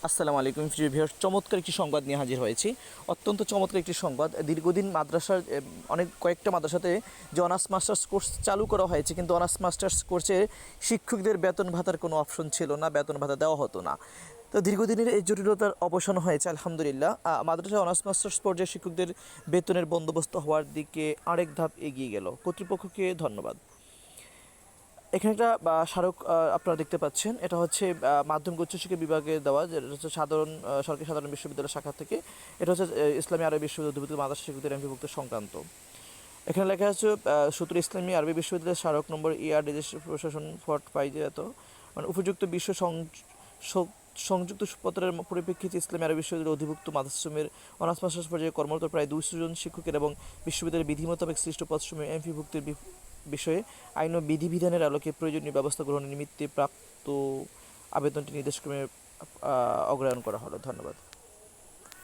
আসসালামু আলাইকুম প্রিয় ভিউয়ার্স, চমৎকার একটি সংবাদ নিয়ে হাজির হয়েছি। অত্যন্ত চমৎকার একটি সংবাদ। দীর্ঘদিন মাদ্রাসার কয়েকটা মাদ্রাসাতে যে অনার্স মাস্টার্স কোর্স চালু করা হয়েছে, কিন্তু অনার্স মাস্টার্স কোর্সে শিক্ষকদের বেতন ভাতার কোনো অপশন ছিল না, বেতন ভাতা দেওয়া হতো না। তো দীর্ঘদিনের এই জটিলতার অবসান হয়েছে আলহামদুলিল্লাহ। মাদ্রাসা অনার্স মাস্টার্স পর্যায়ে শিক্ষকদের বেতনের বন্দোবস্ত হওয়ার দিকে আরেক ধাপ এগিয়ে গেল। কর্তৃপক্ষকে ধন্যবাদ। এখানে একটা স্মারক আপনারা দেখতে পাচ্ছেন। এটা হচ্ছে মাধ্যমিক উচ্চশিক্ষা বিভাগে দেওয়া, যেটা হচ্ছে সরকারি সাধারণ বিশ্ববিদ্যালয় শাখা থেকে। এটা হচ্ছে ইসলামী আরবি বিশ্ববিদ্যালয় অধিভুক্ত মাদ্রাসা শিক্ষকদের এমপিভুক্ত সংক্রান্ত। এখানে লেখা আছে সূত্র ইসলামী আরবি বিশ্ববিদ্যালয়ের স্মারক নম্বর রেজিস্ট্রেশন প্রশাসন ফট পাইজেত, মানে উপযুক্ত বিশ্ব সংযুক্ত পত্রের পরিপ্রেক্ষিতে ইসলামী আরবি বিশ্ববিদ্যালয়ের অধিভুক্ত মাদ্রাসাসমূহের অনার্স মাস্টার্স পর্যায়ে কর্মরত প্রায় 200 জন শিক্ষকের এবং বিশ্ববিদ্যালয়ের বিধি মোতাবেক সৃষ্ট পদসমূহে এমপিভুক্তির বিষয়ে আইন ও বিধিবিধানের আলোকে প্রয়োজনীয় ব্যবস্থা গ্রহণের নিমিত্তে প্রাপ্ত আবেদনটি নির্দেশক্রমে অগ্রাহ্য করা হলো। ধন্যবাদ।